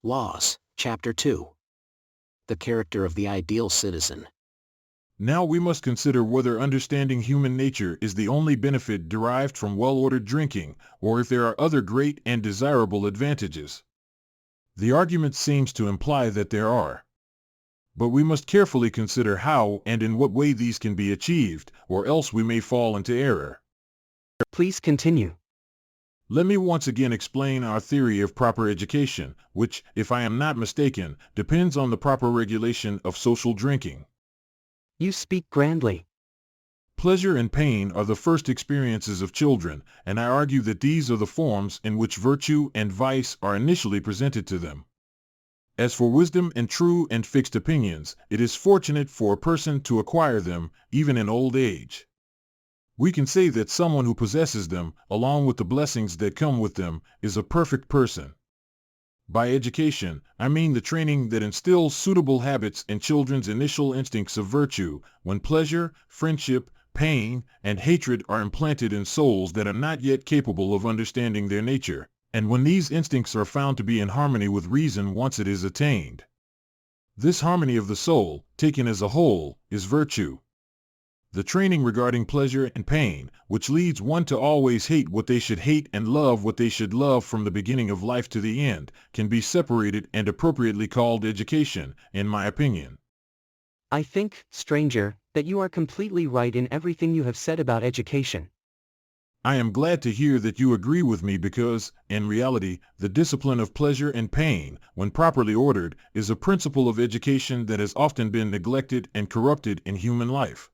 Laws, Chapter 2. The character of the ideal citizen. Now we must consider whether understanding human nature is the only benefit derived from well-ordered drinking, or if there are other great and desirable advantages. The argument seems to imply that there are. But we must carefully consider how and in what way these can be achieved, or else we may fall into error. Please continue. Let me once again explain our theory of proper education, which, if I am not mistaken, depends on the proper regulation of social drinking. You speak grandly. Pleasure and pain are the first experiences of children, and I argue that these are the forms in which virtue and vice are initially presented to them. As for wisdom and true and fixed opinions, it is fortunate for a person to acquire them, even in old age. We can say that someone who possesses them, along with the blessings that come with them, is a perfect person. By education, I mean the training that instills suitable habits in children's initial instincts of virtue, when pleasure, friendship, pain, and hatred are implanted in souls that are not yet capable of understanding their nature, and when these instincts are found to be in harmony with reason once it is attained. This harmony of the soul, taken as a whole, is virtue. The training regarding pleasure and pain, which leads one to always hate what they should hate and love what they should love from the beginning of life to the end, can be separated and appropriately called education, in my opinion. I think, stranger, that you are completely right in everything you have said about education. I am glad to hear that you agree with me because, in reality, the discipline of pleasure and pain, when properly ordered, is a principle of education that has often been neglected and corrupted in human life.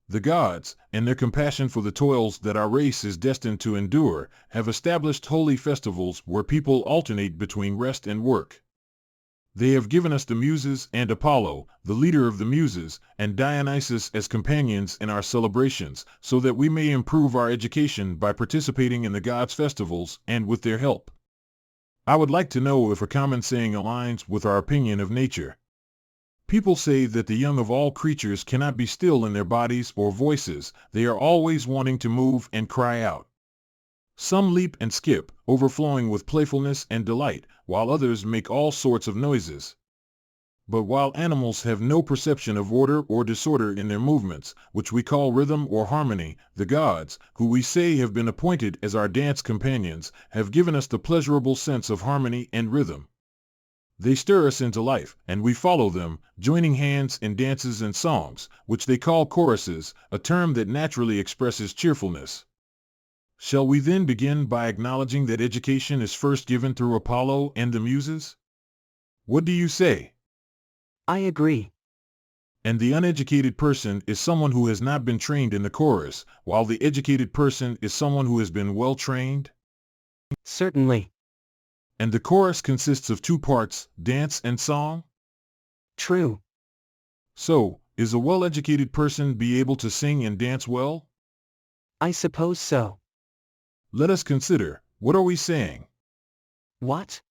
The gods, in their compassion for the toils that our race is destined to endure, have established holy festivals where people alternate between rest and work. They have given us the Muses and Apollo, the leader of the Muses, and Dionysus as companions in our celebrations, so that we may improve our education by participating in the gods' festivals and with their help. I would like to know if a common saying aligns with our opinion of nature. People say that the young of all creatures cannot be still in their bodies or voices, they are always wanting to move and cry out. Some leap and skip, overflowing with playfulness and delight, while others make all sorts of noises. But while animals have no perception of order or disorder in their movements, which we call rhythm or harmony, the gods, who we say have been appointed as our dance companions, have given us the pleasurable sense of harmony and rhythm. They stir us into life, and we follow them, joining hands in dances and songs, which they call choruses, a term that naturally expresses cheerfulness. Shall we then begin by acknowledging that education is first given through Apollo and the Muses? What do you say? I agree. And the uneducated person is someone who has not been trained in the chorus, while the educated person is someone who has been well trained? Certainly. And the chorus consists of two parts, dance and song? True. So, is a well-educated person be able to sing and dance well? I suppose so. Let us consider, what are we saying? What?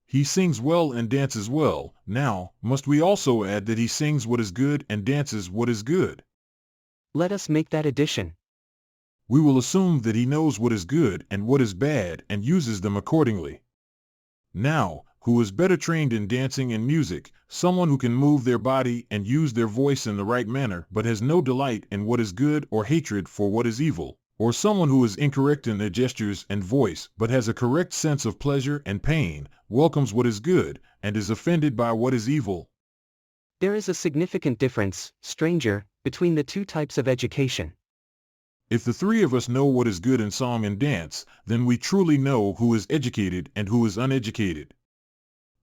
He sings well and dances well. Now, must we also add that he sings what is good and dances what is good? Let us make that addition. We will assume that he knows what is good and what is bad and uses them accordingly. Now, who is better trained in dancing and music, someone who can move their body and use their voice in the right manner but has no delight in what is good or hatred for what is evil, or someone who is incorrect in their gestures and voice but has a correct sense of pleasure and pain, welcomes what is good, and is offended by what is evil? There is a significant difference, stranger, between the two types of education. If the three of us know what is good in song and dance, then we truly know who is educated and who is uneducated.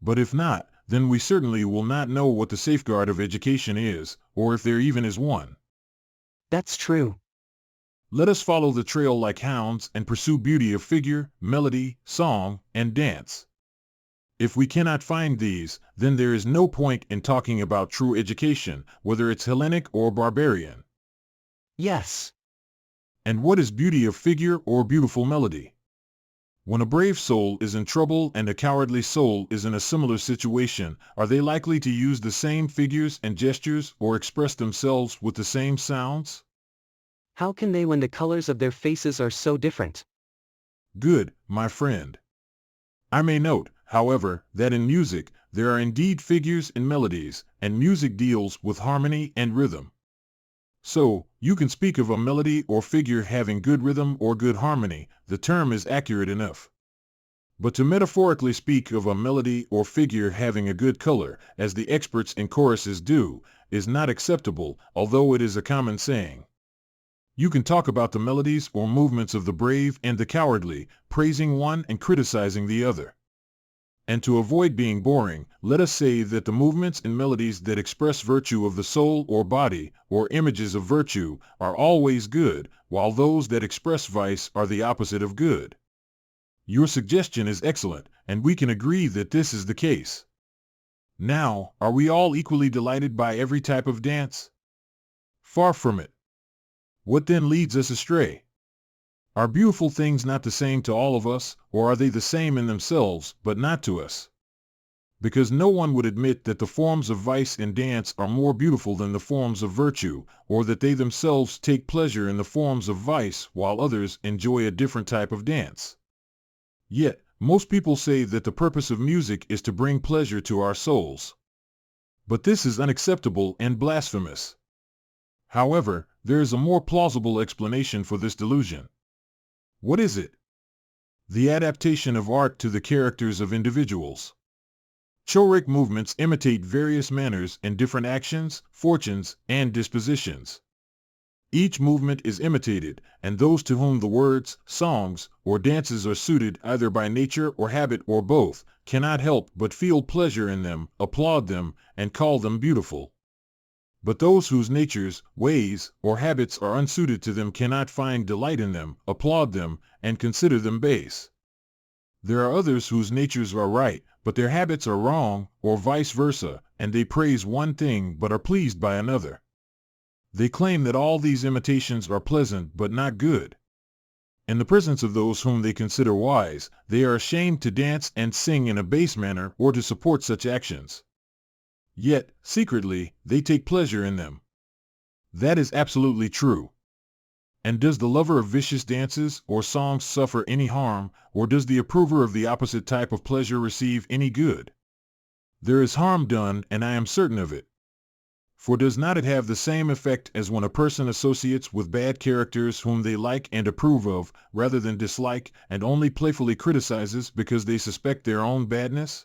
But if not, then we certainly will not know what the safeguard of education is, or if there even is one. That's true. Let us follow the trail like hounds and pursue beauty of figure, melody, song, and dance. If we cannot find these, then there is no point in talking about true education, whether it's Hellenic or barbarian. Yes. And what is beauty of figure or beautiful melody? When a brave soul is in trouble and a cowardly soul is in a similar situation, are they likely to use the same figures and gestures or express themselves with the same sounds? How can they when the colors of their faces are so different? Good, my friend. I may note however, that in music, there are indeed figures and melodies, and music deals with harmony and rhythm. So, you can speak of a melody or figure having good rhythm or good harmony, the term is accurate enough. But to metaphorically speak of a melody or figure having a good color, as the experts in choruses do, is not acceptable, although it is a common saying. You can talk about the melodies or movements of the brave and the cowardly, praising one and criticizing the other. And to avoid being boring, let us say that the movements and melodies that express virtue of the soul or body, or images of virtue, are always good, while those that express vice are the opposite of good. Your suggestion is excellent, and we can agree that this is the case. Now, are we all equally delighted by every type of dance? Far from it. What then leads us astray? Are beautiful things not the same to all of us, or are they the same in themselves, but not to us? Because no one would admit that the forms of vice in dance are more beautiful than the forms of virtue, or that they themselves take pleasure in the forms of vice while others enjoy a different type of dance. Yet, most people say that the purpose of music is to bring pleasure to our souls. But this is unacceptable and blasphemous. However, there is a more plausible explanation for this delusion. What is it? The adaptation of art to the characters of individuals. Choric movements imitate various manners and different actions, fortunes, and dispositions. Each movement is imitated, and those to whom the words, songs, or dances are suited either by nature or habit or both, cannot help but feel pleasure in them, applaud them, and call them beautiful. But those whose natures, ways, or habits are unsuited to them cannot find delight in them, applaud them, and consider them base. There are others whose natures are right, but their habits are wrong, or vice versa, and they praise one thing but are pleased by another. They claim that all these imitations are pleasant but not good. In the presence of those whom they consider wise, they are ashamed to dance and sing in a base manner or to support such actions. Yet, secretly, they take pleasure in them. That is absolutely true. And does the lover of vicious dances or songs suffer any harm, or does the approver of the opposite type of pleasure receive any good? There is harm done, and I am certain of it. For does not it have the same effect as when a person associates with bad characters whom they like and approve of, rather than dislike, and only playfully criticizes because they suspect their own badness?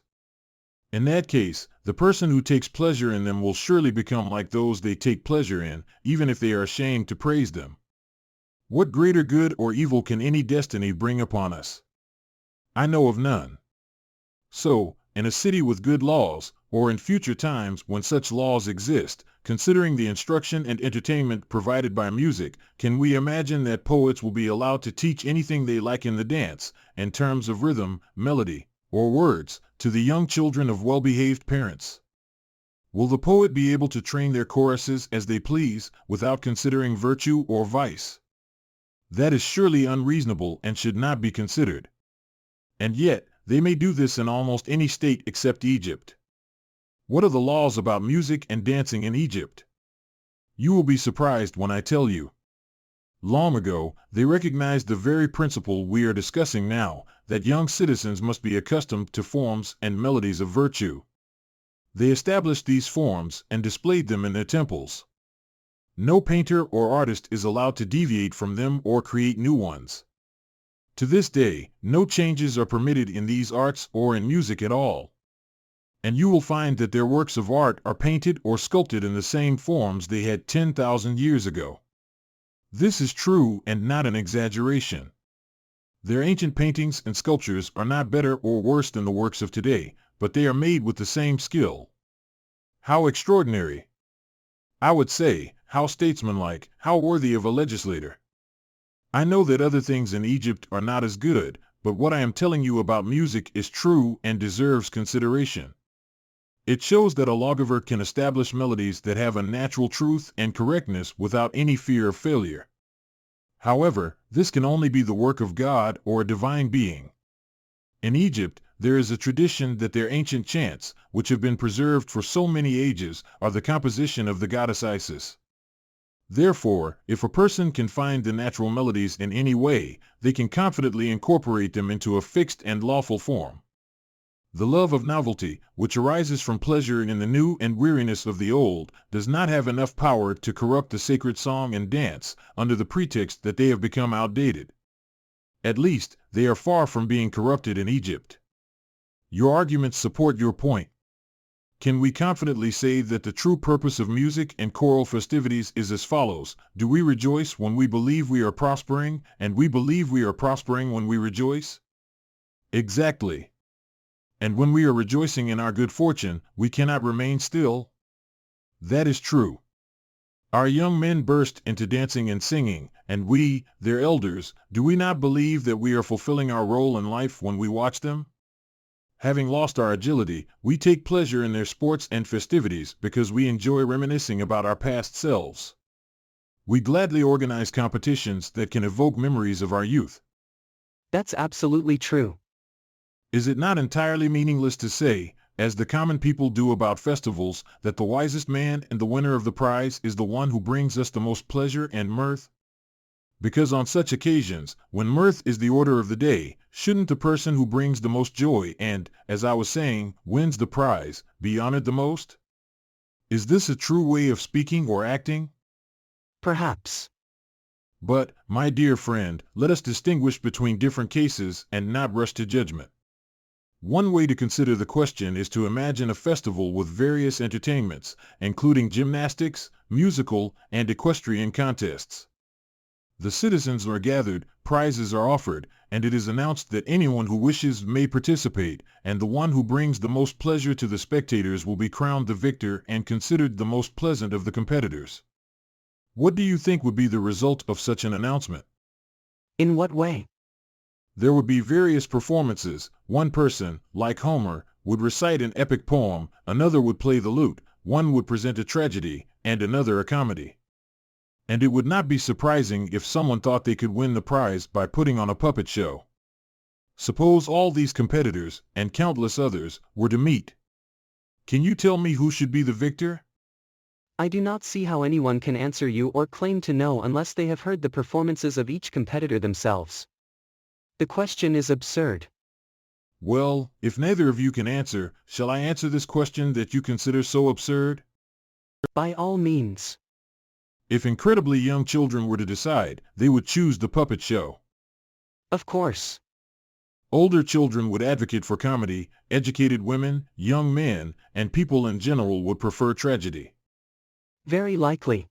In that case, the person who takes pleasure in them will surely become like those they take pleasure in, even if they are ashamed to praise them. What greater good or evil can any destiny bring upon us? I know of none. So, in a city with good laws, or in future times when such laws exist, considering the instruction and entertainment provided by music, can we imagine that poets will be allowed to teach anything they like in the dance, in terms of rhythm, melody, or words, to the young children of well-behaved parents? Will the poet be able to train their choruses as they please, without considering virtue or vice? That is surely unreasonable and should not be considered. And yet, they may do this in almost any state except Egypt. What are the laws about music and dancing in Egypt? You will be surprised when I tell you. Long ago, they recognized the very principle we are discussing now, that young citizens must be accustomed to forms and melodies of virtue. They established these forms and displayed them in their temples. No painter or artist is allowed to deviate from them or create new ones. To this day, no changes are permitted in these arts or in music at all. And you will find that their works of art are painted or sculpted in the same forms they had 10,000 years ago. This is true and not an exaggeration. Their ancient paintings and sculptures are not better or worse than the works of today, but they are made with the same skill. How extraordinary! I would say, how statesmanlike, how worthy of a legislator. I know that other things in Egypt are not as good, but what I am telling you about music is true and deserves consideration. It shows that a lawgiver can establish melodies that have a natural truth and correctness without any fear of failure. However, this can only be the work of God or a divine being. In Egypt, there is a tradition that their ancient chants, which have been preserved for so many ages, are the composition of the goddess Isis. Therefore, if a person can find the natural melodies in any way, they can confidently incorporate them into a fixed and lawful form. The love of novelty, which arises from pleasure in the new and weariness of the old, does not have enough power to corrupt the sacred song and dance, under the pretext that they have become outdated. At least, they are far from being corrupted in Egypt. Your arguments support your point. Can we confidently say that the true purpose of music and choral festivities is as follows? Do we rejoice when we believe we are prospering, and we believe we are prospering when we rejoice? Exactly. And when we are rejoicing in our good fortune, we cannot remain still? That is true. Our young men burst into dancing and singing, and we, their elders, do we not believe that we are fulfilling our role in life when we watch them? Having lost our agility, we take pleasure in their sports and festivities because we enjoy reminiscing about our past selves. We gladly organize competitions that can evoke memories of our youth. That's absolutely true. Is it not entirely meaningless to say, as the common people do about festivals, that the wisest man and the winner of the prize is the one who brings us the most pleasure and mirth? Because on such occasions, when mirth is the order of the day, shouldn't the person who brings the most joy and, as I was saying, wins the prize, be honored the most? Is this a true way of speaking or acting? Perhaps. But, my dear friend, let us distinguish between different cases and not rush to judgment. One way to consider the question is to imagine a festival with various entertainments, including gymnastics, musical, and equestrian contests. The citizens are gathered, prizes are offered, and it is announced that anyone who wishes may participate, and the one who brings the most pleasure to the spectators will be crowned the victor and considered the most pleasant of the competitors. What do you think would be the result of such an announcement? In what way? There would be various performances. One person, like Homer, would recite an epic poem, another would play the lute, one would present a tragedy, and another a comedy. And it would not be surprising if someone thought they could win the prize by putting on a puppet show. Suppose all these competitors, and countless others, were to meet. Can you tell me who should be the victor? I do not see how anyone can answer you or claim to know unless they have heard the performances of each competitor themselves. The question is absurd. Well, if neither of you can answer, shall I answer this question that you consider so absurd? By all means. If incredibly young children were to decide, they would choose the puppet show. Of course. Older children would advocate for comedy, educated women, young men, and people in general would prefer tragedy. Very likely.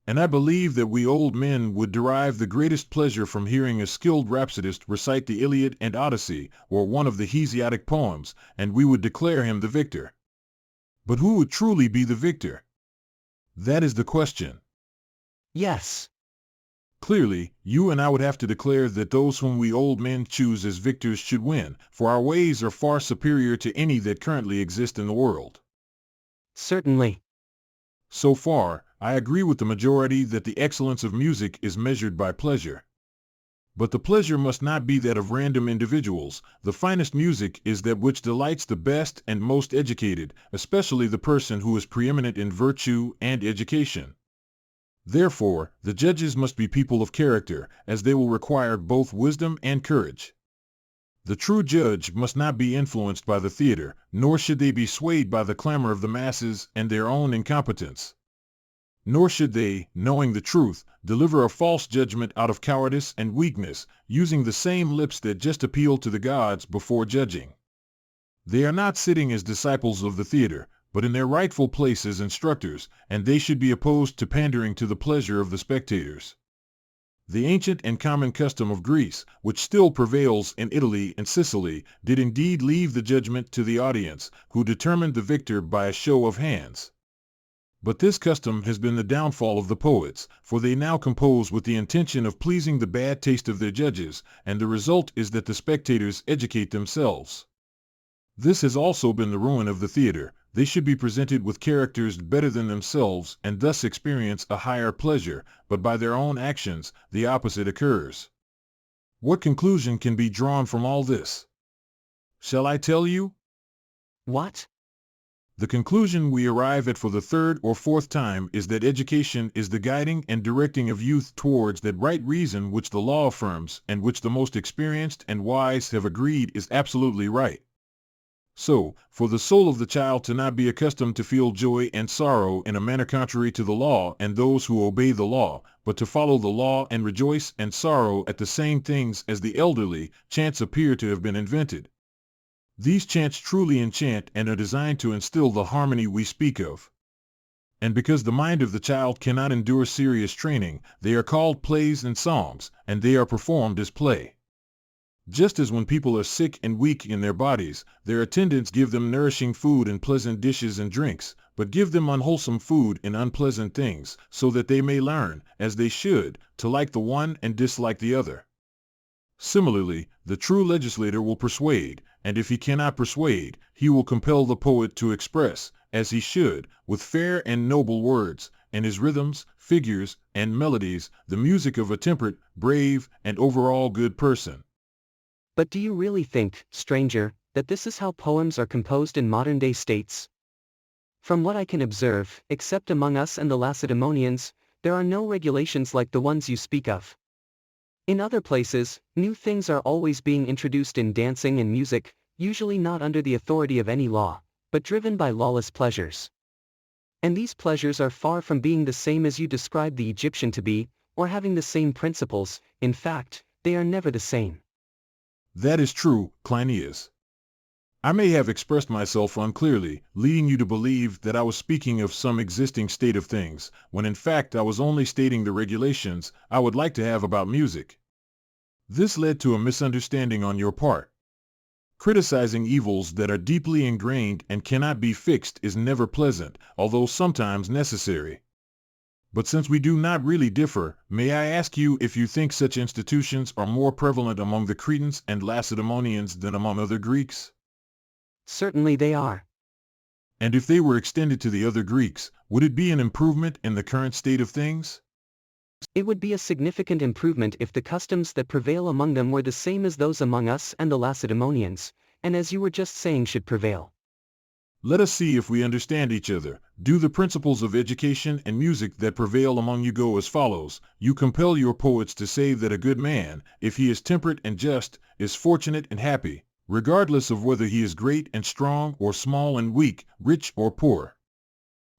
And I believe that we old men would derive the greatest pleasure from hearing a skilled rhapsodist recite the Iliad and Odyssey, or one of the Hesiodic poems, and we would declare him the victor. But who would truly be the victor? That is the question. Yes. Clearly, you and I would have to declare that those whom we old men choose as victors should win, for our ways are far superior to any that currently exist in the world. Certainly. So far, I agree with the majority that the excellence of music is measured by pleasure. But the pleasure must not be that of random individuals. The finest music is that which delights the best and most educated, especially the person who is preeminent in virtue and education. Therefore, the judges must be people of character, as they will require both wisdom and courage. The true judge must not be influenced by the theater, nor should they be swayed by the clamor of the masses and their own incompetence. Nor should they, knowing the truth, deliver a false judgment out of cowardice and weakness, using the same lips that just appeal to the gods before judging. They are not sitting as disciples of the theater, but in their rightful place as instructors, and they should be opposed to pandering to the pleasure of the spectators. The ancient and common custom of Greece, which still prevails in Italy and Sicily, did indeed leave the judgment to the audience, who determined the victor by a show of hands. But this custom has been the downfall of the poets, for they now compose with the intention of pleasing the bad taste of their judges, and the result is that the spectators educate themselves. This has also been the ruin of the theater. They should be presented with characters better than themselves and thus experience a higher pleasure, but by their own actions, the opposite occurs. What conclusion can be drawn from all this? Shall I tell you? What? The conclusion we arrive at for the third or fourth time is that education is the guiding and directing of youth towards that right reason which the law affirms and which the most experienced and wise have agreed is absolutely right. So, for the soul of the child to not be accustomed to feel joy and sorrow in a manner contrary to the law and those who obey the law, but to follow the law and rejoice and sorrow at the same things as the elderly, chants appear to have been invented. These chants truly enchant and are designed to instill the harmony we speak of. And because the mind of the child cannot endure serious training, they are called plays and songs, and they are performed as play. Just as when people are sick and weak in their bodies, their attendants give them nourishing food and pleasant dishes and drinks, but give them unwholesome food and unpleasant things, so that they may learn, as they should, to like the one and dislike the other. Similarly, the true legislator will persuade, and if he cannot persuade, he will compel the poet to express, as he should, with fair and noble words, and his rhythms, figures, and melodies, the music of a temperate, brave, and overall good person. But do you really think, stranger, that this is how poems are composed in modern-day states? From what I can observe, except among us and the Lacedaemonians, there are no regulations like the ones you speak of. In other places, new things are always being introduced in dancing and music, usually not under the authority of any law, but driven by lawless pleasures. And these pleasures are far from being the same as you describe the Egyptian to be, or having the same principles. In fact, they are never the same. That is true, Cleinias. I may have expressed myself unclearly, leading you to believe that I was speaking of some existing state of things, when in fact I was only stating the regulations I would like to have about music. This led to a misunderstanding on your part. Criticizing evils that are deeply ingrained and cannot be fixed is never pleasant, although sometimes necessary. But since we do not really differ, may I ask you if you think such institutions are more prevalent among the Cretans and Lacedaemonians than among other Greeks? Certainly they are. And if they were extended to the other Greeks, would it be an improvement in the current state of things? It would be a significant improvement if the customs that prevail among them were the same as those among us and the Lacedaemonians, and as you were just saying should prevail. Let us see if we understand each other. Do the principles of education and music that prevail among you go as follows. You compel your poets to say that a good man, if he is temperate and just, is fortunate and happy, regardless of whether he is great and strong or small and weak, rich or poor.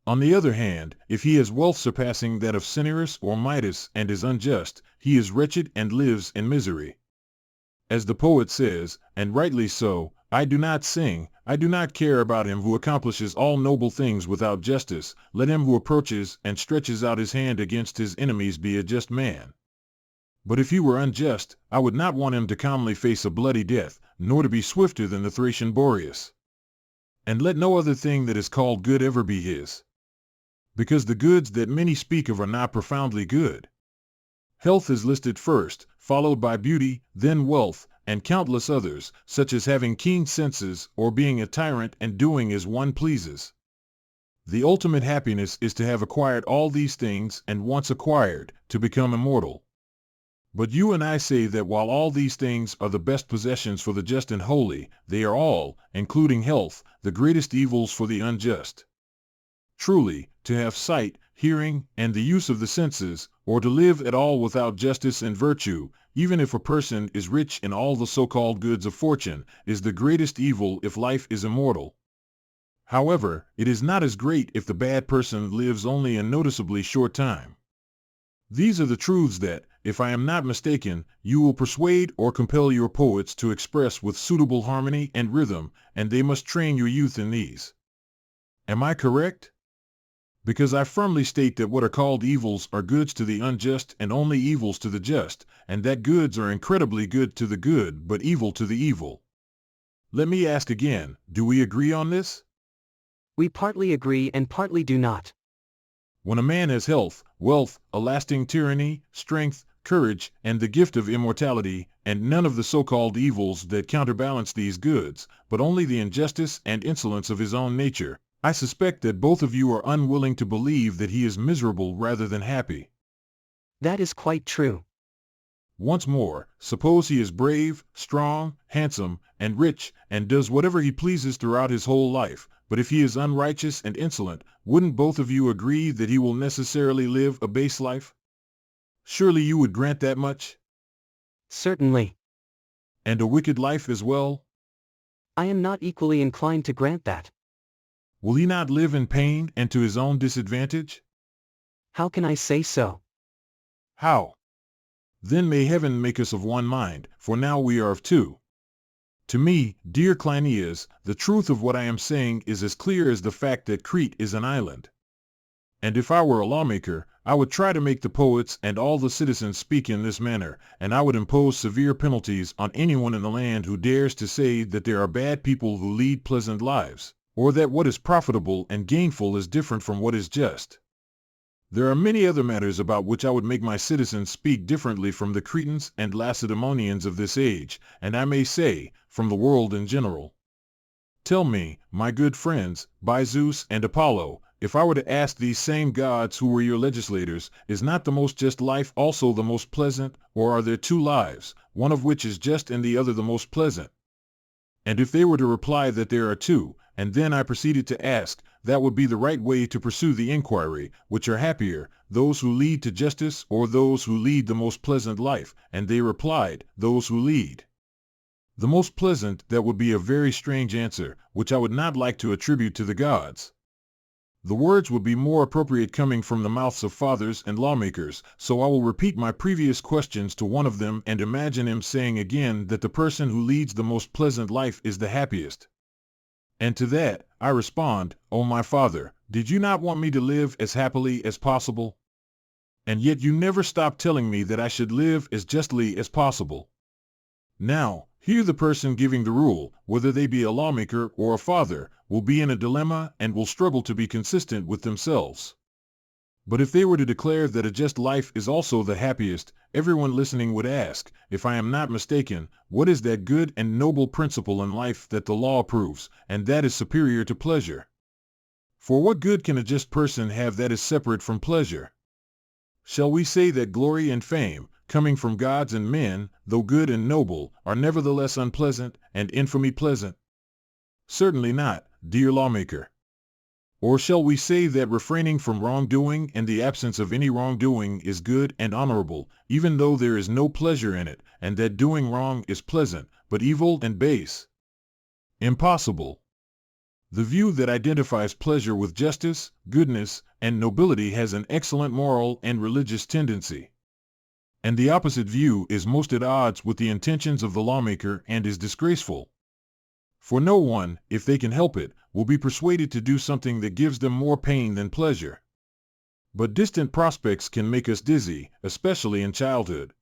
On the other hand, if he has wealth surpassing that of Cinyras or Midas and is unjust, he is wretched and lives in misery. As the poet says, and rightly so, I do not sing, I do not care about him who accomplishes all noble things without justice. Let him who approaches and stretches out his hand against his enemies be a just man. But if he were unjust, I would not want him to calmly face a bloody death, nor to be swifter than the Thracian Boreas. And let no other thing that is called good ever be his. Because the goods that many speak of are not profoundly good. Health is listed first, followed by beauty, then wealth, and countless others, such as having keen senses or being a tyrant and doing as one pleases. The ultimate happiness is to have acquired all these things and once acquired, to become immortal. But you and I say that while all these things are the best possessions for the just and holy, they are all, including health, the greatest evils for the unjust. Truly, to have sight, hearing, and the use of the senses, or to live at all without justice and virtue, even if a person is rich in all the so-called goods of fortune, is the greatest evil if life is immortal. However, it is not as great if the bad person lives only a noticeably short time. These are the truths that, if I am not mistaken, you will persuade or compel your poets to express with suitable harmony and rhythm, and they must train your youth in these. Am I correct? Because I firmly state that what are called evils are goods to the unjust and only evils to the just, and that goods are incredibly good to the good but evil to the evil. Let me ask again, do we agree on this? We partly agree and partly do not. When a man has health, wealth, a lasting tyranny, strength, courage, and the gift of immortality, and none of the so-called evils that counterbalance these goods, but only the injustice and insolence of his own nature, I suspect that both of you are unwilling to believe that he is miserable rather than happy. That is quite true. Once more, suppose he is brave, strong, handsome, and rich, and does whatever he pleases throughout his whole life, but if he is unrighteous and insolent, wouldn't both of you agree that he will necessarily live a base life? Surely you would grant that much? Certainly. And a wicked life as well? I am not equally inclined to grant that. Will he not live in pain and to his own disadvantage? How can I say so? How? Then may heaven make us of one mind, for now we are of two. To me, dear Cleinias, the truth of what I am saying is as clear as the fact that Crete is an island. And if I were a lawmaker, I would try to make the poets and all the citizens speak in this manner, and I would impose severe penalties on anyone in the land who dares to say that there are bad people who lead pleasant lives, or that what is profitable and gainful is different from what is just. There are many other matters about which I would make my citizens speak differently from the Cretans and Lacedaemonians of this age, and I may say, from the world in general. Tell me, my good friends, by Zeus and Apollo, if I were to ask these same gods who were your legislators, is not the most just life also the most pleasant, or are there two lives, one of which is just and the other the most pleasant? And if they were to reply that there are two, and then I proceeded to ask, that would be the right way to pursue the inquiry, which are happier, those who lead to justice or those who lead the most pleasant life, and they replied, those who lead the most pleasant. That would be a very strange answer, which I would not like to attribute to the gods. The words would be more appropriate coming from the mouths of fathers and lawmakers, so I will repeat my previous questions to one of them and imagine him saying again that the person who leads the most pleasant life is the happiest. And to that, I respond, O my father, did you not want me to live as happily as possible? And yet you never stopped telling me that I should live as justly as possible. Now, here the person giving the rule, whether they be a lawmaker or a father, will be in a dilemma and will struggle to be consistent with themselves. But if they were to declare that a just life is also the happiest, everyone listening would ask, if I am not mistaken, what is that good and noble principle in life that the law approves, and that is superior to pleasure? For what good can a just person have that is separate from pleasure? Shall we say that glory and fame, coming from gods and men, though good and noble, are nevertheless unpleasant, and infamy pleasant? Certainly not, dear lawmaker. Or shall we say that refraining from wrongdoing and the absence of any wrongdoing is good and honorable, even though there is no pleasure in it, and that doing wrong is pleasant, but evil and base? Impossible. The view that identifies pleasure with justice, goodness, and nobility has an excellent moral and religious tendency. And the opposite view is most at odds with the intentions of the lawmaker and is disgraceful. For no one, if they can help it, will be persuaded to do something that gives them more pain than pleasure. But distant prospects can make us dizzy, especially in childhood.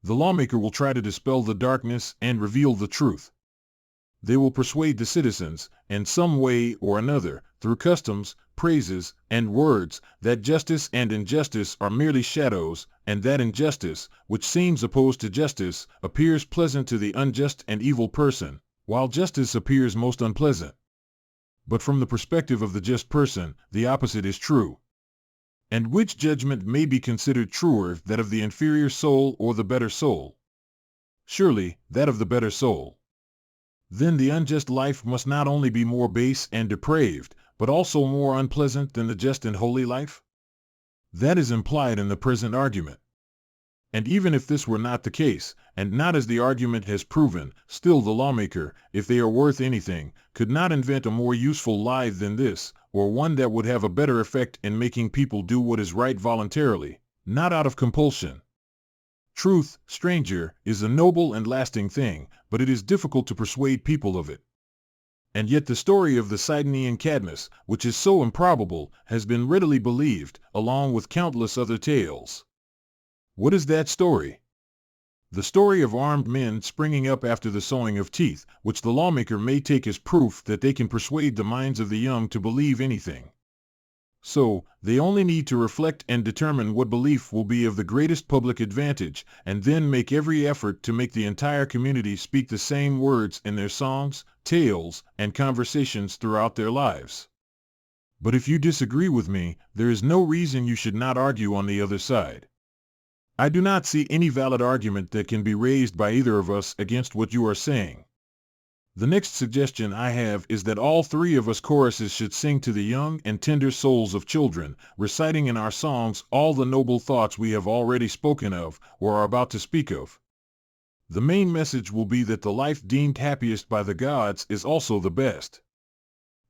The lawmaker will try to dispel the darkness and reveal the truth. They will persuade the citizens, in some way or another, through customs, praises, and words, that justice and injustice are merely shadows, and that injustice, which seems opposed to justice, appears pleasant to the unjust and evil person, while justice appears most unpleasant. But from the perspective of the just person, the opposite is true. And which judgment may be considered truer, that of the inferior soul or the better soul? Surely, that of the better soul. Then the unjust life must not only be more base and depraved, but also more unpleasant than the just and holy life? That is implied in the present argument. And even if this were not the case, and not as the argument has proven, still the lawmaker, if they are worth anything, could not invent a more useful lie than this, or one that would have a better effect in making people do what is right voluntarily, not out of compulsion. Truth, stranger, is a noble and lasting thing, but it is difficult to persuade people of it. And yet the story of the Sidonian Cadmus, which is so improbable, has been readily believed, along with countless other tales. What is that story? The story of armed men springing up after the sowing of teeth, which the lawmaker may take as proof that they can persuade the minds of the young to believe anything. So, they only need to reflect and determine what belief will be of the greatest public advantage, and then make every effort to make the entire community speak the same words in their songs, tales, and conversations throughout their lives. But if you disagree with me, there is no reason you should not argue on the other side. I do not see any valid argument that can be raised by either of us against what you are saying. The next suggestion I have is that all three of us choruses should sing to the young and tender souls of children, reciting in our songs all the noble thoughts we have already spoken of or are about to speak of. The main message will be that the life deemed happiest by the gods is also the best.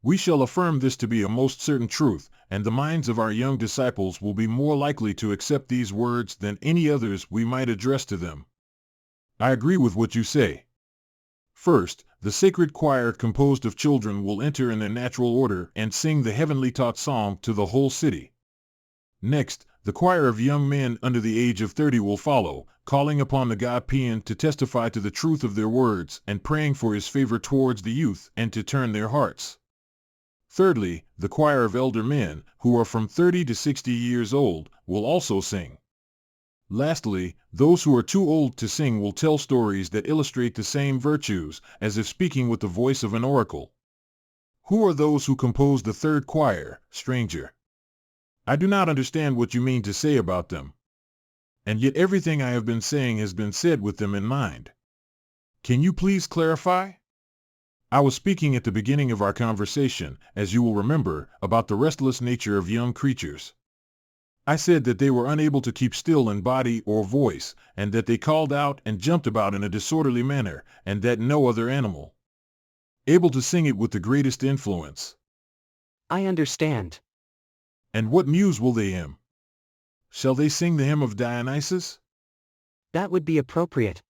We shall affirm this to be a most certain truth, and the minds of our young disciples will be more likely to accept these words than any others we might address to them. I agree with what you say. First, the sacred choir composed of children will enter in their natural order and sing the heavenly taught song to the whole city. Next, the choir of young men under the age of 30 will follow, calling upon the god Paean to testify to the truth of their words and praying for his favor towards the youth and to turn their hearts. Thirdly, the choir of elder men, who are from 30 to 60 years old, will also sing. Lastly, those who are too old to sing will tell stories that illustrate the same virtues, as if speaking with the voice of an oracle. Who are those who compose the third choir, stranger? I do not understand what you mean to say about them. And yet everything I have been saying has been said with them in mind. Can you please clarify? I was speaking at the beginning of our conversation, as you will remember, about the restless nature of young creatures. I said that they were unable to keep still in body or voice, and that they called out and jumped about in a disorderly manner, and that no other animal able to sing it with the greatest influence. I understand. And what muse will they hymn? Shall they sing the hymn of Dionysus? That would be appropriate.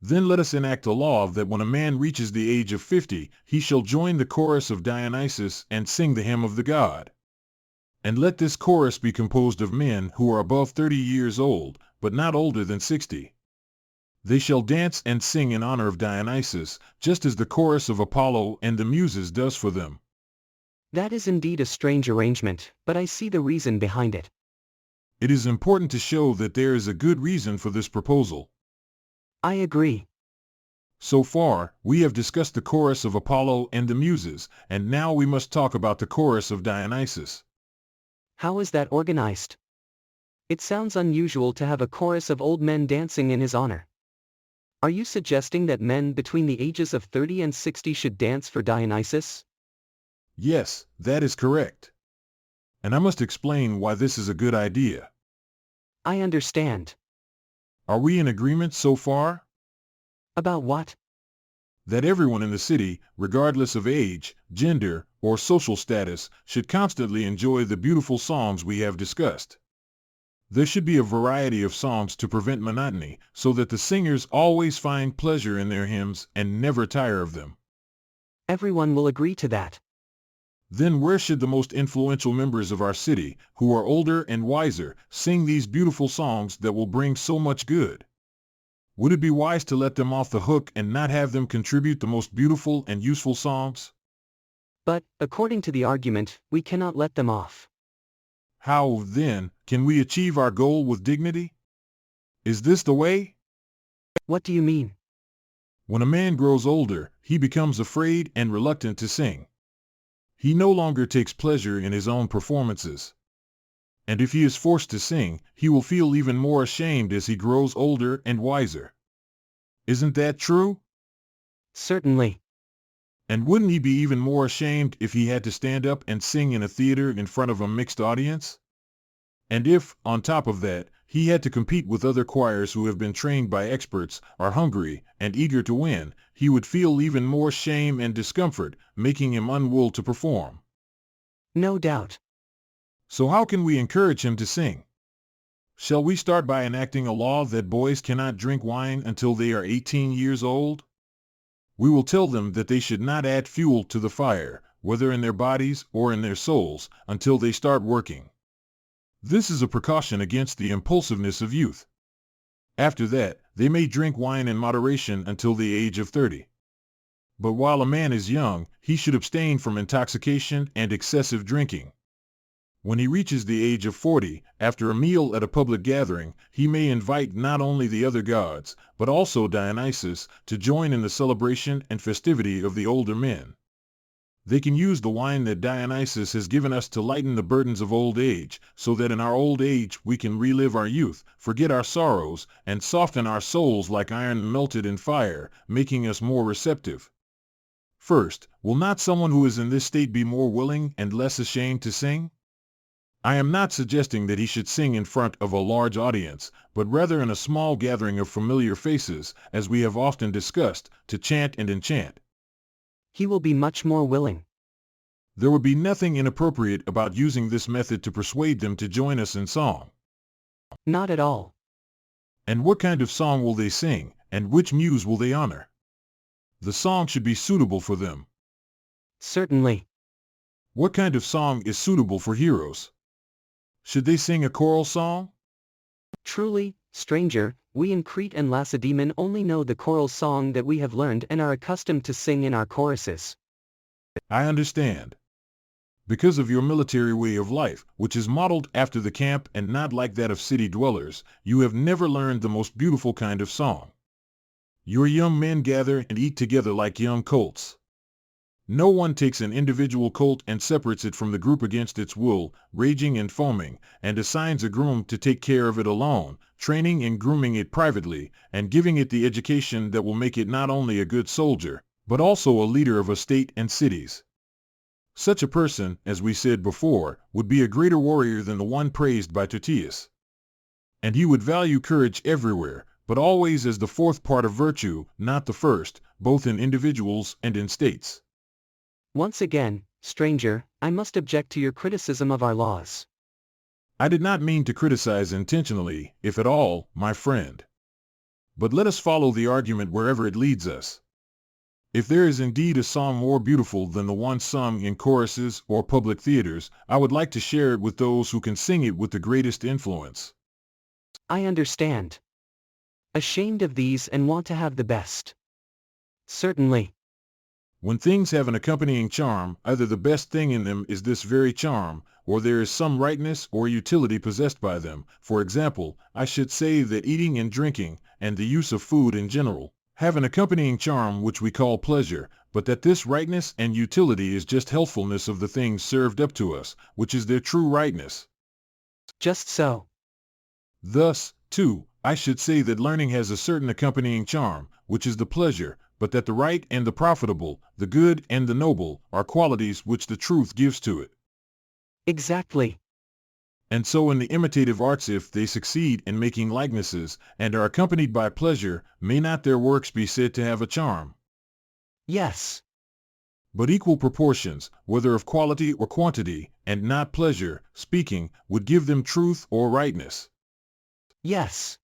Then let us enact a law that when a man reaches the age of 50, he shall join the chorus of Dionysus and sing the hymn of the god. And let this chorus be composed of men who are above 30 years old, but not older than 60. They shall dance and sing in honor of Dionysus, just as the chorus of Apollo and the Muses does for them. That is indeed a strange arrangement, but I see the reason behind it. It is important to show that there is a good reason for this proposal. I agree. So far, we have discussed the chorus of Apollo and the Muses, and now we must talk about the chorus of Dionysus. How is that organized? It sounds unusual to have a chorus of old men dancing in his honor. Are you suggesting that men between the ages of 30 and 60 should dance for Dionysus? Yes, that is correct. And I must explain why this is a good idea. I understand. Are we in agreement so far? About what? That everyone in the city, regardless of age, gender, or social status, should constantly enjoy the beautiful songs we have discussed. There should be a variety of songs to prevent monotony, so that the singers always find pleasure in their hymns and never tire of them. Everyone will agree to that. Then where should the most influential members of our city, who are older and wiser, sing these beautiful songs that will bring so much good? Would it be wise to let them off the hook and not have them contribute the most beautiful and useful songs? But, according to the argument, we cannot let them off. How, then, can we achieve our goal with dignity? Is this the way? What do you mean? When a man grows older, he becomes afraid and reluctant to sing. He no longer takes pleasure in his own performances. And if he is forced to sing, he will feel even more ashamed as he grows older and wiser. Isn't that true? Certainly. And wouldn't he be even more ashamed if he had to stand up and sing in a theater in front of a mixed audience? And if, on top of that, he had to compete with other choirs who have been trained by experts, are hungry, and eager to win, he would feel even more shame and discomfort, making him unwilling to perform. No doubt. So how can we encourage him to sing? Shall we start by enacting a law that boys cannot drink wine until they are 18 years old? We will tell them that they should not add fuel to the fire, whether in their bodies or in their souls, until they start working. This is a precaution against the impulsiveness of youth. After that, they may drink wine in moderation until the age of 30. But while a man is young, he should abstain from intoxication and excessive drinking. When he reaches the age of 40, after a meal at a public gathering, he may invite not only the other gods, but also Dionysus, to join in the celebration and festivity of the older men. They can use the wine that Dionysus has given us to lighten the burdens of old age, so that in our old age we can relive our youth, forget our sorrows, and soften our souls like iron melted in fire, making us more receptive. First, will not someone who is in this state be more willing and less ashamed to sing? I am not suggesting that he should sing in front of a large audience, but rather in a small gathering of familiar faces, as we have often discussed, to chant and enchant. He will be much more willing. There would be nothing inappropriate about using this method to persuade them to join us in song. Not at all. And what kind of song will they sing, and which muse will they honor? The song should be suitable for them. Certainly. What kind of song is suitable for heroes? Should they sing a choral song? Truly, stranger, we in Crete and Lacedaemon only know the choral song that we have learned and are accustomed to sing in our choruses. I understand. Because of your military way of life, which is modeled after the camp and not like that of city dwellers, you have never learned the most beautiful kind of song. Your young men gather and eat together like young colts. No one takes an individual colt and separates it from the group against its will, raging and foaming, and assigns a groom to take care of it alone, training and grooming it privately, and giving it the education that will make it not only a good soldier, but also a leader of a state and cities. Such a person, as we said before, would be a greater warrior than the one praised by Tertius. And he would value courage everywhere, but always as the fourth part of virtue, not the first, both in individuals and in states. Once again, stranger, I must object to your criticism of our laws. I did not mean to criticize intentionally, if at all, my friend. But let us follow the argument wherever it leads us. If there is indeed a song more beautiful than the one sung in choruses or public theaters, I would like to share it with those who can sing it with the greatest influence. I understand. Ashamed of these and want to have the best. Certainly. When things have an accompanying charm, either the best thing in them is this very charm, or there is some rightness or utility possessed by them. For example, I should say that eating and drinking, and the use of food in general, have an accompanying charm which we call pleasure, but that this rightness and utility is just healthfulness of the things served up to us, which is their true rightness. Just so. Thus, too, I should say that learning has a certain accompanying charm, which is the pleasure, but that the right and the profitable, the good and the noble, are qualities which the truth gives to it. Exactly. And so in the imitative arts, if they succeed in making likenesses, and are accompanied by pleasure, may not their works be said to have a charm? Yes. But equal proportions, whether of quality or quantity, and not pleasure, speaking, would give them truth or rightness. Yes.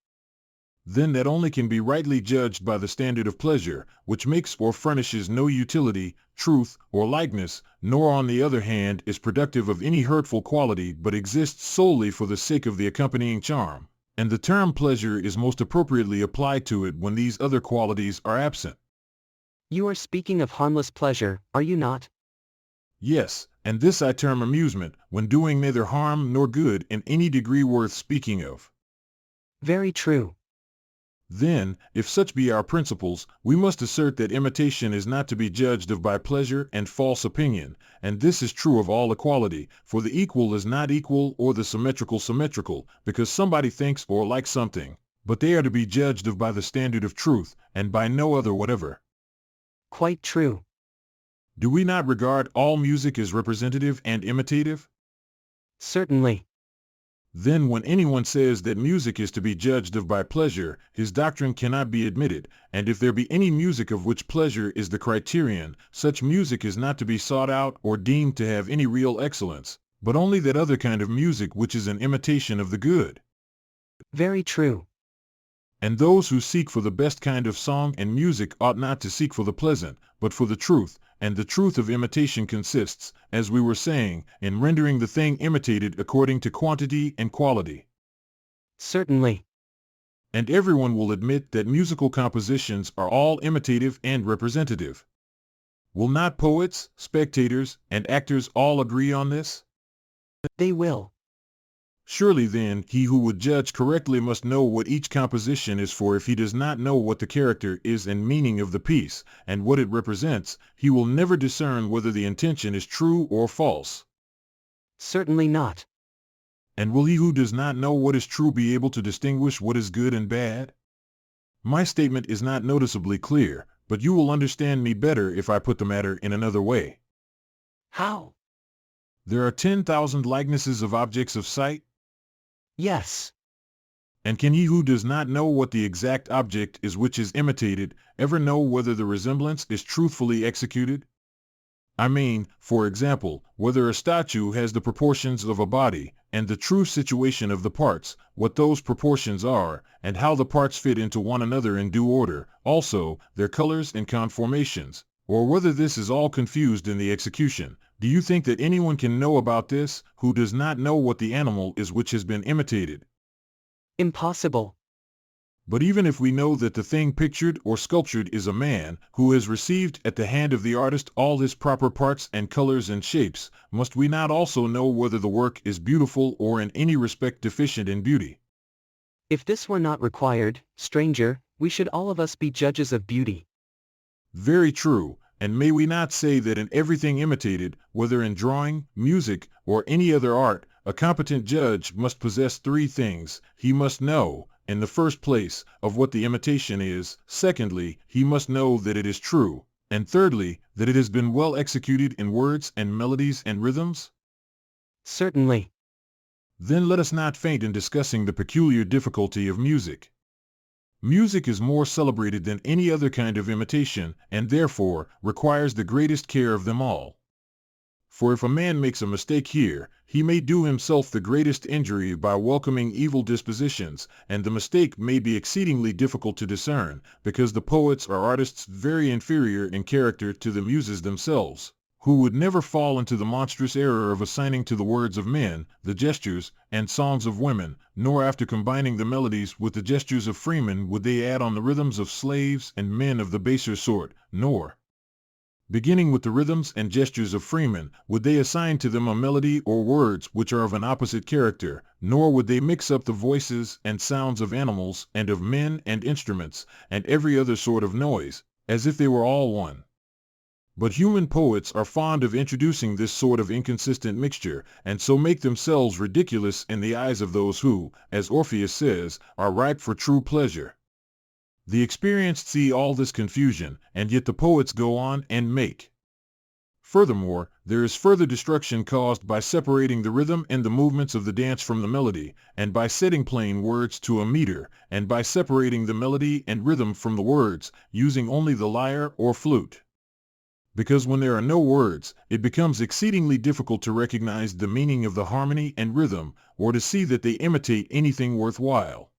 Then that only can be rightly judged by the standard of pleasure, which makes or furnishes no utility, truth, or likeness, nor on the other hand is productive of any hurtful quality, but exists solely for the sake of the accompanying charm, and the term pleasure is most appropriately applied to it when these other qualities are absent. You are speaking of harmless pleasure, are you not? Yes, and this I term amusement, when doing neither harm nor good in any degree worth speaking of. Very true. Then, if such be our principles, we must assert that imitation is not to be judged of by pleasure and false opinion, and this is true of all equality, for the equal is not equal or the symmetrical symmetrical, because somebody thinks or likes something, but they are to be judged of by the standard of truth, and by no other whatever. Quite true. Do we not regard all music as representative and imitative? Certainly. Then when anyone says that music is to be judged of by pleasure, his doctrine cannot be admitted, and if there be any music of which pleasure is the criterion, such music is not to be sought out or deemed to have any real excellence, but only that other kind of music which is an imitation of the good. Very true. And those who seek for the best kind of song and music ought not to seek for the pleasant, but for the truth, and the truth of imitation consists, as we were saying, in rendering the thing imitated according to quantity and quality. Certainly. And everyone will admit that musical compositions are all imitative and representative. Will not poets, spectators, and actors all agree on this? They will. Surely then, he who would judge correctly must know what each composition is for. If he does not know what the character is and meaning of the piece, and what it represents, he will never discern whether the intention is true or false. Certainly not. And will he who does not know what is true be able to distinguish what is good and bad? My statement is not noticeably clear, but you will understand me better if I put the matter in another way. How? There are 10,000 likenesses of objects of sight? Yes. And can he who does not know what the exact object is which is imitated ever know whether the resemblance is truthfully executed? I mean, for example, whether a statue has the proportions of a body, and the true situation of the parts, what those proportions are, and how the parts fit into one another in due order, also, their colors and conformations, or whether this is all confused in the execution. Do you think that anyone can know about this, who does not know what the animal is which has been imitated? Impossible. But even if we know that the thing pictured or sculptured is a man, who has received at the hand of the artist all his proper parts and colors and shapes, must we not also know whether the work is beautiful or in any respect deficient in beauty? If this were not required, stranger, we should all of us be judges of beauty. Very true, and may we not say that in everything imitated, whether in drawing, music, or any other art, a competent judge must possess three things. He must know, in the first place, of what the imitation is; secondly, he must know that it is true; and thirdly, that it has been well executed in words and melodies and rhythms? Certainly. Then let us not faint in discussing the peculiar difficulty of music. Music is more celebrated than any other kind of imitation, and therefore requires the greatest care of them all. For if a man makes a mistake here, he may do himself the greatest injury by welcoming evil dispositions, and the mistake may be exceedingly difficult to discern, because the poets are artists very inferior in character to the muses themselves, who would never fall into the monstrous error of assigning to the words of men the gestures and songs of women, nor after combining the melodies with the gestures of freemen would they add on the rhythms of slaves and men of the baser sort, nor, beginning with the rhythms and gestures of freemen, would they assign to them a melody or words which are of an opposite character, nor would they mix up the voices and sounds of animals and of men and instruments, and every other sort of noise, as if they were all one. But human poets are fond of introducing this sort of inconsistent mixture, and so make themselves ridiculous in the eyes of those who, as Orpheus says, are ripe for true pleasure. The experienced see all this confusion, and yet the poets go on and make. Furthermore, there is further destruction caused by separating the rhythm and the movements of the dance from the melody, and by setting plain words to a meter, and by separating the melody and rhythm from the words, using only the lyre or flute. Because when there are no words, it becomes exceedingly difficult to recognize the meaning of the harmony and rhythm, or to see that they imitate anything worthwhile.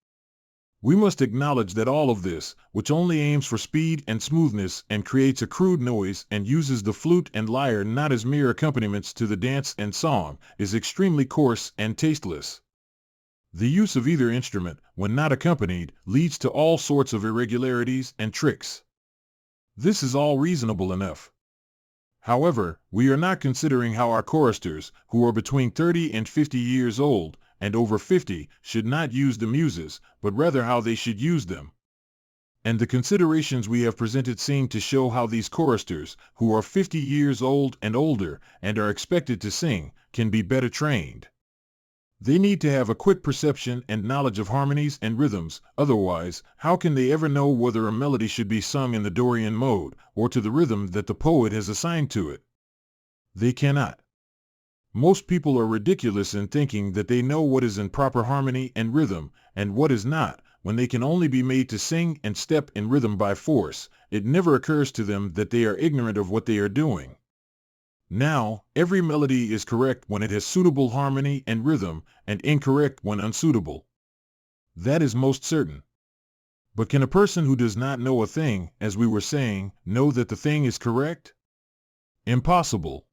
We must acknowledge that all of this, which only aims for speed and smoothness and creates a crude noise and uses the flute and lyre not as mere accompaniments to the dance and song, is extremely coarse and tasteless. The use of either instrument, when not accompanied, leads to all sorts of irregularities and tricks. This is all reasonable enough. However, we are not considering how our choristers, who are between 30 and 50 years old, and over 50, should not use the muses, but rather how they should use them. And the considerations we have presented seem to show how these choristers, who are 50 years old and older, and are expected to sing, can be better trained. They need to have a quick perception and knowledge of harmonies and rhythms, otherwise, how can they ever know whether a melody should be sung in the Dorian mode, or to the rhythm that the poet has assigned to it? They cannot. Most people are ridiculous in thinking that they know what is in proper harmony and rhythm, and what is not, when they can only be made to sing and step in rhythm by force. It never occurs to them that they are ignorant of what they are doing. Now, every melody is correct when it has suitable harmony and rhythm, and incorrect when unsuitable. That is most certain. But can a person who does not know a thing, as we were saying, know that the thing is correct? Impossible.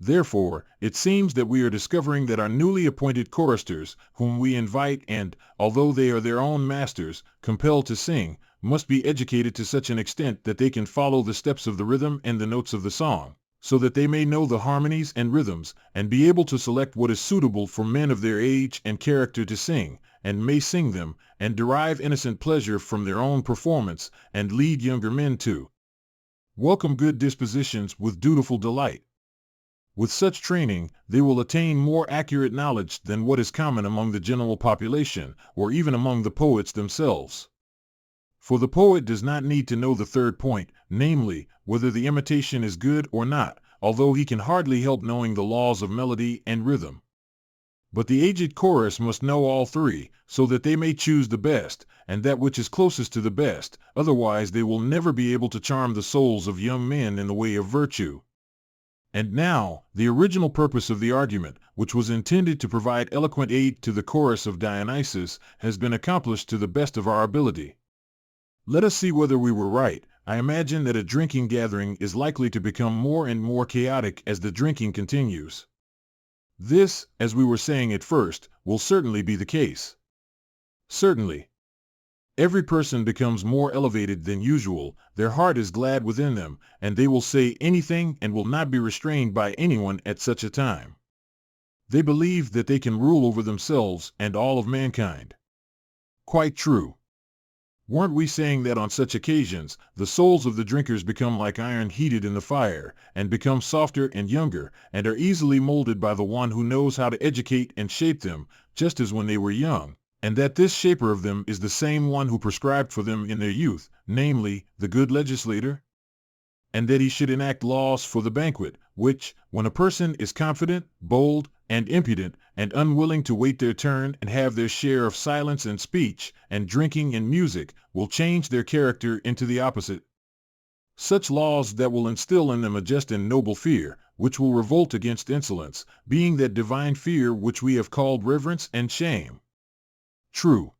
Therefore, it seems that we are discovering that our newly appointed choristers, whom we invite and, although they are their own masters, compelled to sing, must be educated to such an extent that they can follow the steps of the rhythm and the notes of the song, so that they may know the harmonies and rhythms, and be able to select what is suitable for men of their age and character to sing, and may sing them, and derive innocent pleasure from their own performance, and lead younger men to welcome good dispositions with dutiful delight. With such training, they will attain more accurate knowledge than what is common among the general population, or even among the poets themselves. For the poet does not need to know the third point, namely, whether the imitation is good or not, although he can hardly help knowing the laws of melody and rhythm. But the aged chorus must know all three, so that they may choose the best, and that which is closest to the best, otherwise they will never be able to charm the souls of young men in the way of virtue. And now, the original purpose of the argument, which was intended to provide eloquent aid to the chorus of Dionysus, has been accomplished to the best of our ability. Let us see whether we were right. I imagine that a drinking gathering is likely to become more and more chaotic as the drinking continues. This, as we were saying at first, will certainly be the case. Certainly. Every person becomes more elevated than usual, their heart is glad within them, and they will say anything and will not be restrained by anyone at such a time. They believe that they can rule over themselves and all of mankind. Quite true. Weren't we saying that on such occasions, the souls of the drinkers become like iron heated in the fire, and become softer and younger, and are easily molded by the one who knows how to educate and shape them, just as when they were young, and that this shaper of them is the same one who prescribed for them in their youth, namely, the good legislator? And that he should enact laws for the banquet, which, when a person is confident, bold, and impudent, and unwilling to wait their turn and have their share of silence and speech, and drinking and music, will change their character into the opposite. Such laws that will instill in them a just and noble fear, which will revolt against insolence, being that divine fear which we have called reverence and shame. True.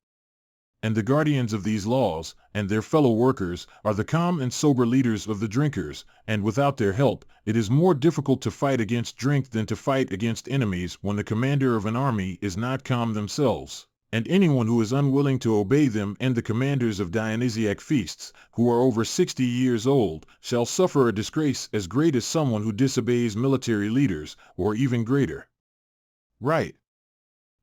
And the guardians of these laws, and their fellow workers, are the calm and sober leaders of the drinkers, and without their help, it is more difficult to fight against drink than to fight against enemies when the commander of an army is not calm themselves, and anyone who is unwilling to obey them and the commanders of Dionysiac feasts, who are over 60 years old, shall suffer a disgrace as great as someone who disobeys military leaders, or even greater. Right.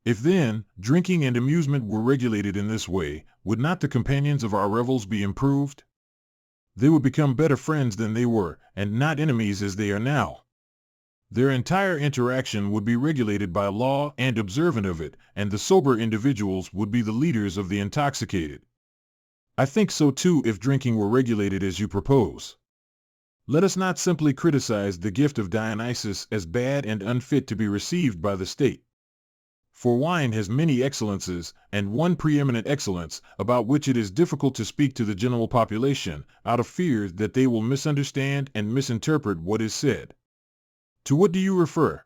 If then, drinking and amusement were regulated in this way, would not the companions of our revels be improved? They would become better friends than they were, and not enemies as they are now. Their entire interaction would be regulated by law and observant of it, and the sober individuals would be the leaders of the intoxicated. I think so too if drinking were regulated as you propose. Let us not simply criticize the gift of Dionysus as bad and unfit to be received by the state. For wine has many excellences, and one preeminent excellence, about which it is difficult to speak to the general population, out of fear that they will misunderstand and misinterpret what is said. To what do you refer?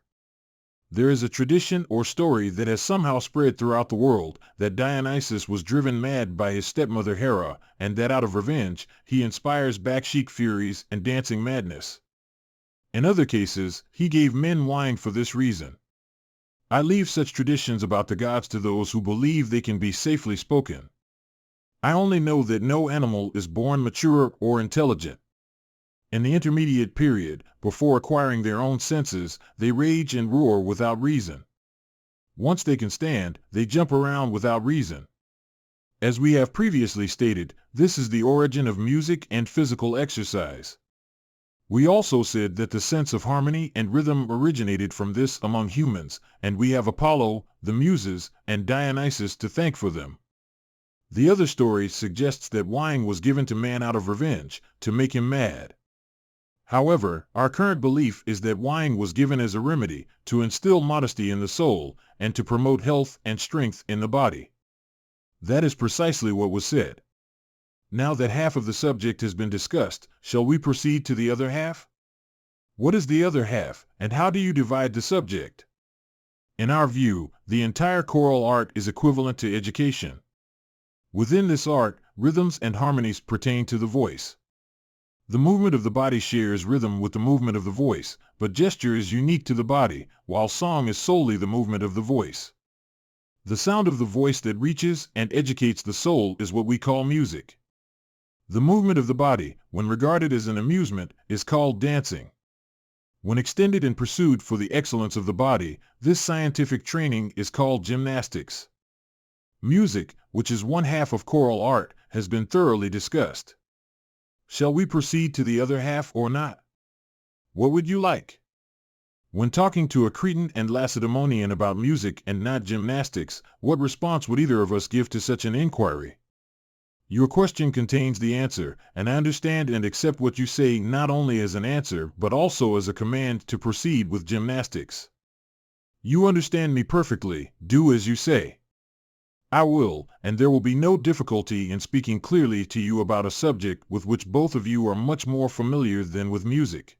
There is a tradition or story that has somehow spread throughout the world, that Dionysus was driven mad by his stepmother Hera, and that out of revenge, he inspires baksheek furies and dancing madness. In other cases, he gave men wine for this reason. I leave such traditions about the gods to those who believe they can be safely spoken. I only know that no animal is born mature or intelligent. In the intermediate period, before acquiring their own senses, they rage and roar without reason. Once they can stand, they jump around without reason. As we have previously stated, this is the origin of music and physical exercise. We also said that the sense of harmony and rhythm originated from this among humans, and we have Apollo, the Muses, and Dionysus to thank for them. The other story suggests that wine was given to man out of revenge, to make him mad. However, our current belief is that wine was given as a remedy, to instill modesty in the soul, and to promote health and strength in the body. That is precisely what was said. Now that half of the subject has been discussed, shall we proceed to the other half? What is the other half, and how do you divide the subject? In our view, the entire choral art is equivalent to education. Within this art, rhythms and harmonies pertain to the voice. The movement of the body shares rhythm with the movement of the voice, but gesture is unique to the body, while song is solely the movement of the voice. The sound of the voice that reaches and educates the soul is what we call music. The movement of the body, when regarded as an amusement, is called dancing. When extended and pursued for the excellence of the body, this scientific training is called gymnastics. Music, which is one half of choral art, has been thoroughly discussed. Shall we proceed to the other half or not? What would you like? When talking to a Cretan and Lacedaemonian about music and not gymnastics, what response would either of us give to such an inquiry? Your question contains the answer, and I understand and accept what you say not only as an answer but also as a command to proceed with gymnastics. You understand me perfectly, do as you say. I will, and there will be no difficulty in speaking clearly to you about a subject with which both of you are much more familiar than with music.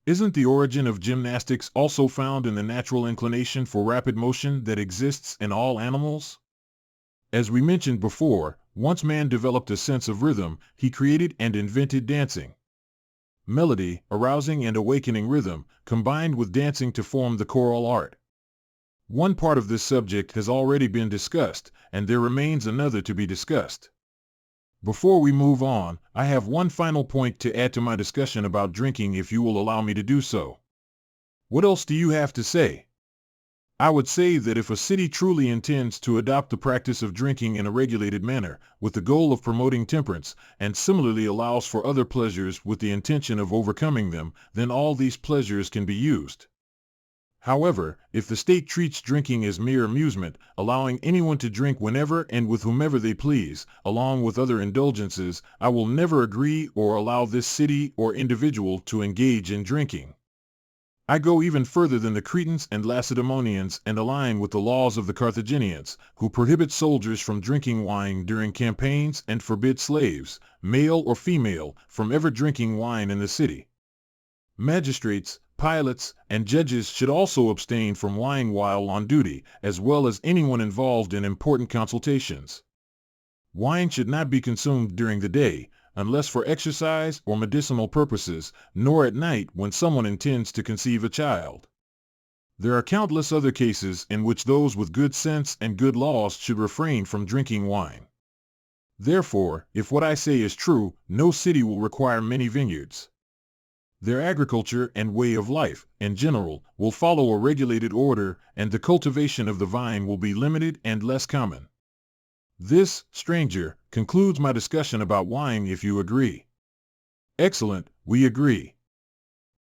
Isn't the origin of gymnastics also found in the natural inclination for rapid motion that exists in all animals? As we mentioned before, once man developed a sense of rhythm, he created and invented dancing. Melody, arousing and awakening rhythm, combined with dancing to form the choral art. One part of this subject has already been discussed, and there remains another to be discussed. Before we move on, I have one final point to add to my discussion about drinking if you will allow me to do so. What else do you have to say? I would say that if a city truly intends to adopt the practice of drinking in a regulated manner, with the goal of promoting temperance, and similarly allows for other pleasures with the intention of overcoming them, then all these pleasures can be used. However, if the state treats drinking as mere amusement, allowing anyone to drink whenever and with whomever they please, along with other indulgences, I will never agree or allow this city or individual to engage in drinking. I go even further than the Cretans and Lacedaemonians and align with the laws of the Carthaginians, who prohibit soldiers from drinking wine during campaigns and forbid slaves, male or female, from ever drinking wine in the city. Magistrates, pilots, and judges should also abstain from wine while on duty, as well as anyone involved in important consultations. Wine should not be consumed during the day, unless for exercise or medicinal purposes, nor at night when someone intends to conceive a child. There are countless other cases in which those with good sense and good laws should refrain from drinking wine. Therefore, if what I say is true, no city will require many vineyards. Their agriculture and way of life, in general, will follow a regulated order, and the cultivation of the vine will be limited and less common. This, stranger, concludes my discussion about wine if you agree. Excellent, we agree.